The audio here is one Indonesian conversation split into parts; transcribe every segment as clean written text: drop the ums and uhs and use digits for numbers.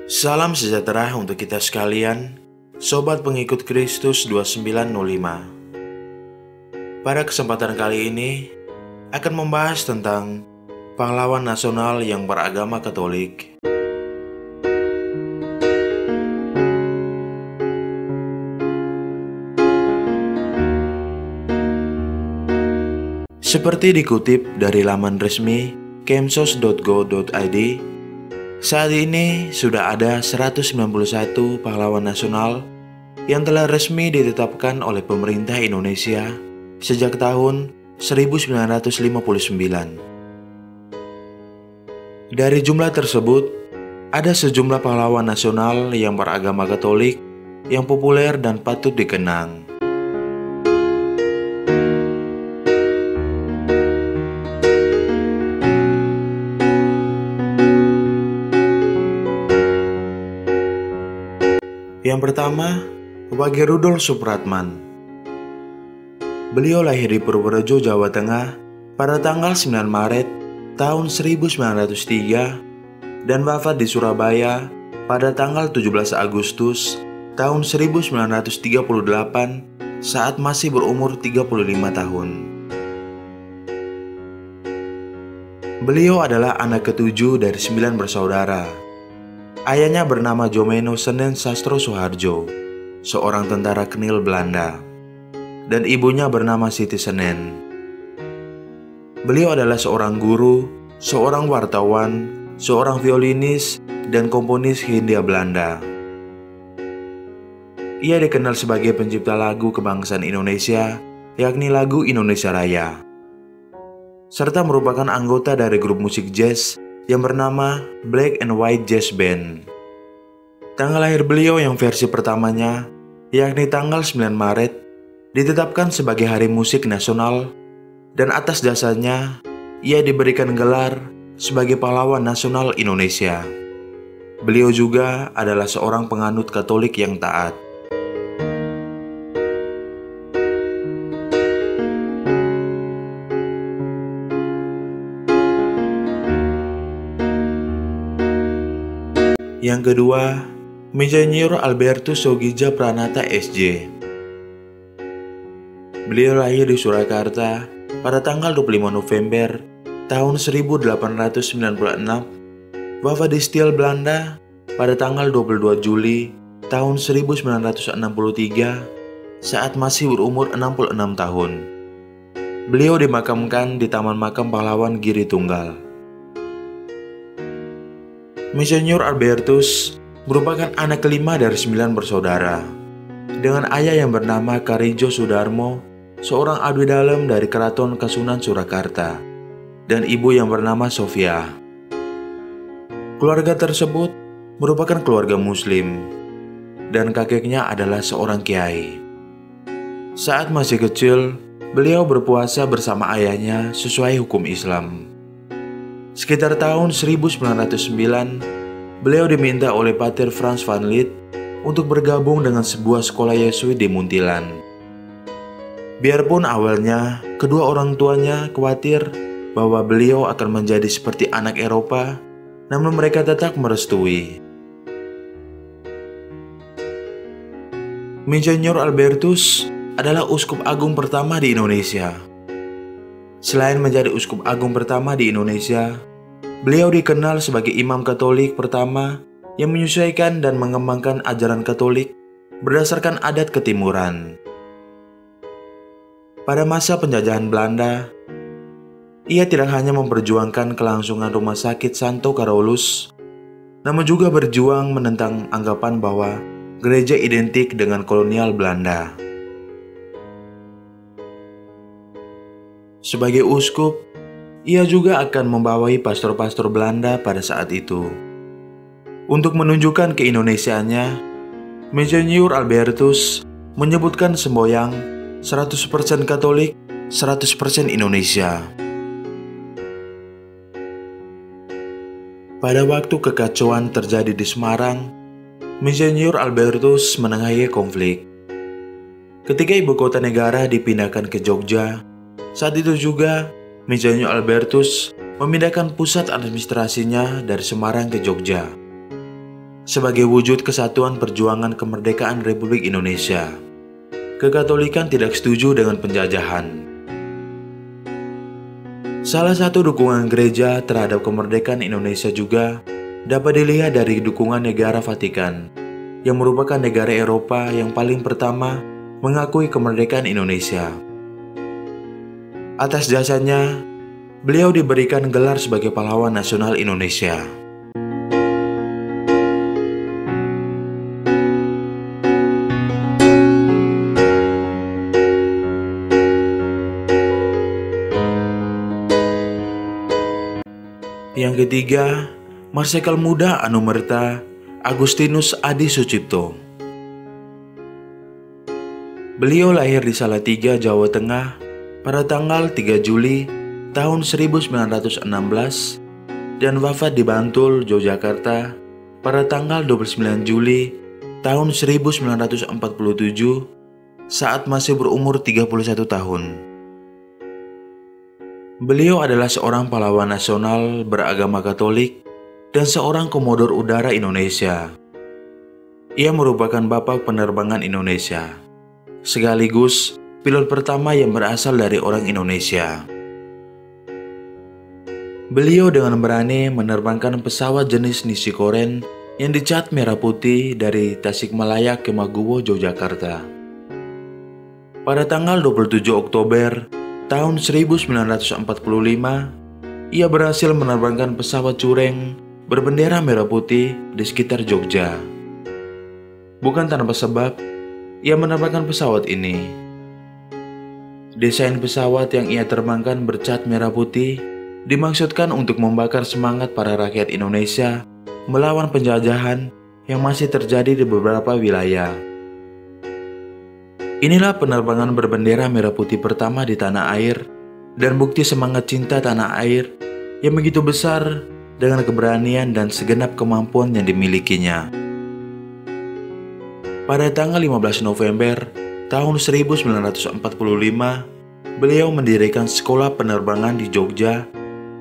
Salam sejahtera untuk kita sekalian, Sobat Pengikut Kristus 2905. Pada kesempatan kali ini, akan membahas tentang pahlawan nasional yang beragama Katolik. Seperti dikutip dari laman resmi kemsos.go.id, saat ini sudah ada 191 pahlawan nasional yang telah resmi ditetapkan oleh pemerintah Indonesia sejak tahun 1959. Dari jumlah tersebut, ada sejumlah pahlawan nasional yang beragama Katolik yang populer dan patut dikenang. Yang pertama, Wage Rudolf Supratman. Beliau lahir di Purworejo, Jawa Tengah pada tanggal 9 Maret tahun 1903 dan wafat di Surabaya pada tanggal 17 Agustus tahun 1938 saat masih berumur 35 tahun. Beliau adalah anak ketujuh dari 9 bersaudara. Ayahnya bernama Jomeno Senen Sastro Soeharjo, seorang tentara Kenil Belanda, dan ibunya bernama Siti Senen. Beliau adalah seorang guru, seorang wartawan, seorang violinis, dan komponis Hindia Belanda. Ia dikenal sebagai pencipta lagu kebangsaan Indonesia, yakni lagu Indonesia Raya, serta merupakan anggota dari grup musik jazz yang bernama Black and White Jazz Band. Tanggal lahir beliau yang versi pertamanya, yakni tanggal 9 Maret, ditetapkan sebagai Hari Musik Nasional, dan atas dasarnya, ia diberikan gelar sebagai Pahlawan Nasional Indonesia. Beliau juga adalah seorang penganut Katolik yang taat. Yang kedua, Mgr. Albertus Soegija Pranata SJ. Beliau lahir di Surakarta pada tanggal 25 November tahun 1896, wafat di Stiel, Belanda pada tanggal 22 Juli tahun 1963 saat masih berumur 66 tahun. Beliau dimakamkan di Taman Makam Pahlawan Giri Tunggal. Mgr. Albertus merupakan anak kelima dari 9 bersaudara, dengan ayah yang bernama Karijo Sudarmo, seorang abdi dalam dari Keraton Kasunan Surakarta, dan ibu yang bernama Sofia. Keluarga tersebut merupakan keluarga Muslim, dan kakeknya adalah seorang kiai. Saat masih kecil, beliau berpuasa bersama ayahnya sesuai hukum Islam. Sekitar tahun 1909, beliau diminta oleh Pater Frans van Lith untuk bergabung dengan sebuah sekolah Yesuit di Muntilan. Biarpun awalnya kedua orang tuanya khawatir bahwa beliau akan menjadi seperti anak Eropa, namun mereka tetap merestui. Mgr. Albertus adalah uskup agung pertama di Indonesia. Selain menjadi uskup agung pertama di Indonesia, beliau dikenal sebagai imam Katolik pertama yang menyesuaikan dan mengembangkan ajaran Katolik berdasarkan adat ketimuran. Pada masa penjajahan Belanda, ia tidak hanya memperjuangkan kelangsungan rumah sakit Santo Carolus, namun juga berjuang menentang anggapan bahwa gereja identik dengan kolonial Belanda. Sebagai uskup, ia juga akan membawai pastor-pastor Belanda pada saat itu. Untuk menunjukkan keindonesiaannya, Mgr. Albertus menyebutkan semboyang 100% Katolik, 100% Indonesia. Pada waktu kekacauan terjadi di Semarang, Mgr. Albertus menengahi konflik. Ketika ibu kota negara dipindahkan ke Jogja, saat itu juga Mgr. Albertus memindahkan pusat administrasinya dari Semarang ke Jogja. sebagai wujud kesatuan perjuangan kemerdekaan Republik Indonesia. Kekatolikan tidak setuju dengan penjajahan. Salah satu dukungan gereja terhadap kemerdekaan Indonesia juga dapat dilihat dari dukungan negara Vatikan, yang merupakan negara Eropa yang paling pertama mengakui kemerdekaan Indonesia. Atas jasanya, beliau diberikan gelar sebagai pahlawan nasional Indonesia. Yang ketiga, Marsekal Muda Anumerta Agustinus Adi Sucipto. Beliau lahir di Salatiga, Jawa Tengah pada tanggal 3 Juli tahun 1916 dan wafat di Bantul, Yogyakarta pada tanggal 29 Juli tahun 1947 saat masih berumur 31 tahun. Beliau adalah seorang pahlawan nasional beragama Katolik dan seorang komodor udara Indonesia. Ia merupakan bapak penerbangan Indonesia, sekaligus pilot pertama yang berasal dari orang Indonesia. Beliau dengan berani menerbangkan pesawat jenis Nishikoren yang dicat merah putih dari Tasikmalaya ke Maguwo, Yogyakarta. Pada tanggal 27 Oktober tahun 1945, ia berhasil menerbangkan pesawat Cureng berbendera merah putih di sekitar Jogja. Bukan tanpa sebab, ia menerbangkan pesawat ini. Desain pesawat yang ia terbangkan bercat merah putih dimaksudkan untuk membakar semangat para rakyat Indonesia melawan penjajahan yang masih terjadi di beberapa wilayah. Inilah penerbangan berbendera merah putih pertama di tanah air dan bukti semangat cinta tanah air yang begitu besar dengan keberanian dan segenap kemampuan yang dimilikinya. Pada tanggal 15 November tahun 1945, beliau mendirikan sekolah penerbangan di Jogja,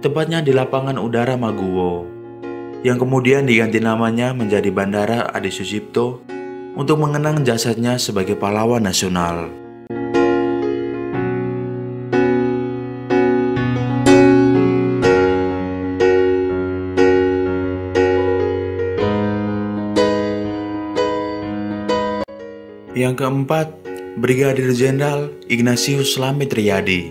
tepatnya di lapangan udara Maguwo, yang kemudian diganti namanya menjadi Bandara Adi Sucipto untuk mengenang jasanya sebagai pahlawan nasional. Yang keempat, Brigadir Jenderal Ignatius Slamet Riyadi.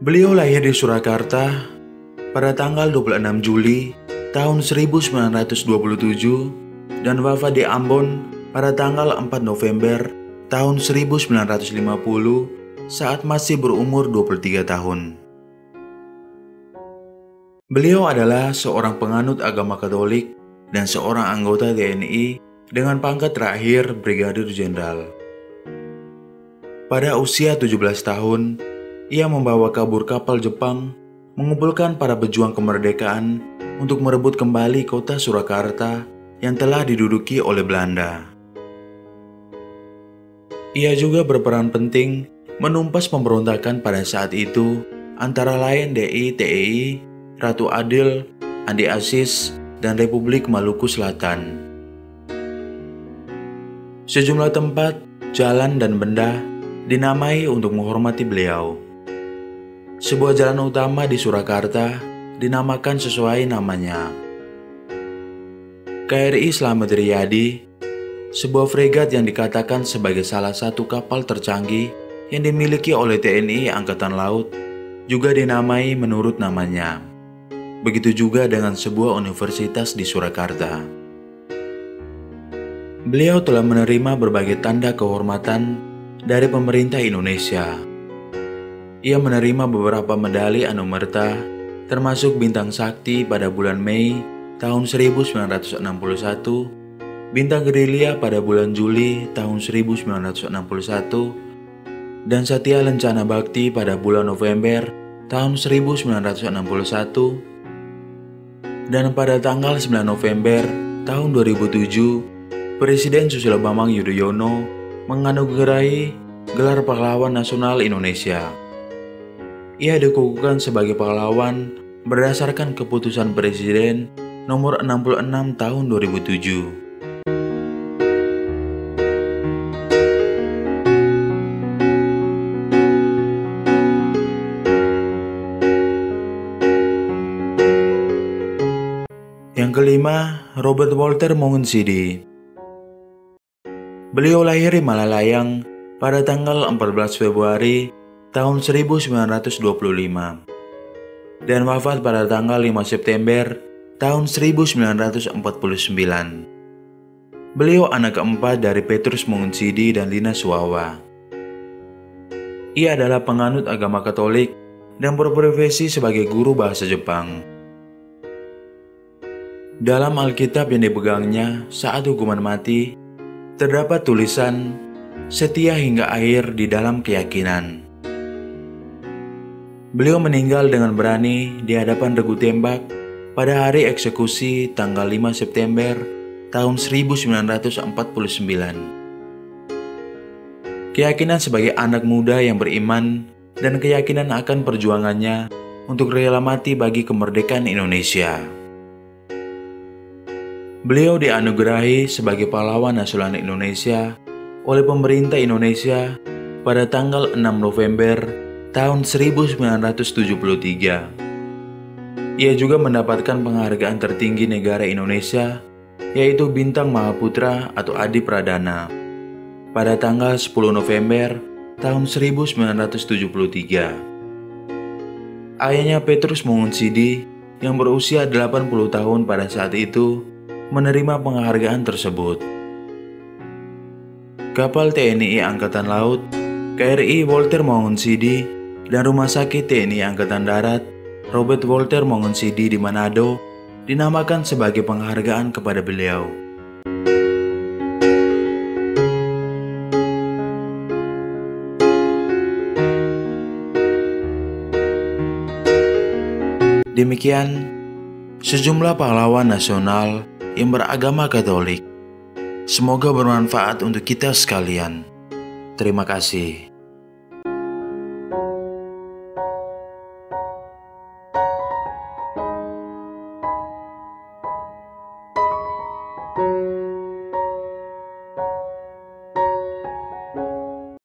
Beliau lahir di Surakarta pada tanggal 26 Juli tahun 1927 dan wafat di Ambon pada tanggal 4 November tahun 1950 saat masih berumur 23 tahun. Beliau adalah seorang penganut agama Katolik dan seorang anggota TNI dengan pangkat terakhir Brigadir Jenderal. Pada usia 17 tahun, ia membawa kabur kapal Jepang, mengumpulkan para pejuang kemerdekaan untuk merebut kembali kota Surakarta yang telah diduduki oleh Belanda. Ia juga berperan penting menumpas pemberontakan pada saat itu, antara lain DI-TEI, Ratu Adil, Andi Aziz, dan Republik Maluku Selatan. Sejumlah tempat, jalan, dan benda dinamai untuk menghormati beliau. Sebuah jalan utama di Surakarta dinamakan sesuai namanya, KRI Slamet Riyadi, sebuah fregat yang dikatakan sebagai salah satu kapal tercanggih yang dimiliki oleh TNI Angkatan Laut, juga dinamai menurut namanya. Begitu juga dengan sebuah universitas di Surakarta. Beliau telah menerima berbagai tanda kehormatan dari pemerintah Indonesia. Ia menerima beberapa medali Anumerta, termasuk Bintang Sakti pada bulan Mei tahun 1961, Bintang Gerilya pada bulan Juli tahun 1961, dan Satya Lencana Bakti pada bulan November tahun 1961, dan pada tanggal 9 November tahun 2007, Presiden Susilo Bambang Yudhoyono menganugerahi gelar Pahlawan Nasional Indonesia. Ia dikukuhkan sebagai pahlawan berdasarkan keputusan Presiden nomor 66 tahun 2007. Yang kelima, Robert Walter Monginsidi. Beliau lahir di Malalayang pada tanggal 14 Februari tahun 1925 dan wafat pada tanggal 5 September tahun 1949. Beliau anak keempat dari Petrus Monginsidi dan Lina Suwawa. Ia adalah penganut agama Katolik dan berprofesi sebagai guru bahasa Jepang. Dalam Alkitab yang dipegangnya saat hukuman mati, terdapat tulisan setia hingga akhir di dalam keyakinan. Beliau meninggal dengan berani di hadapan regu tembak pada hari eksekusi tanggal 5 September tahun 1949. Keyakinan sebagai anak muda yang beriman dan keyakinan akan perjuangannya untuk rela mati bagi kemerdekaan Indonesia. Beliau dianugerahi sebagai pahlawan nasional Indonesia oleh pemerintah Indonesia pada tanggal 6 November tahun 1973. Ia juga mendapatkan penghargaan tertinggi negara Indonesia, yaitu Bintang Mahaputra atau Adi Pradana, pada tanggal 10 November tahun 1973. Ayahnya Petrus Monginsidi yang berusia 80 tahun pada saat itu menerima penghargaan tersebut. Kapal TNI Angkatan Laut, KRI Walter Monginsidi, dan Rumah Sakit TNI Angkatan Darat Robert Walter Monginsidi di Manado dinamakan sebagai penghargaan kepada beliau. Demikian sejumlah pahlawan nasional yang beragama Katolik. Semoga bermanfaat untuk kita sekalian. Terima kasih.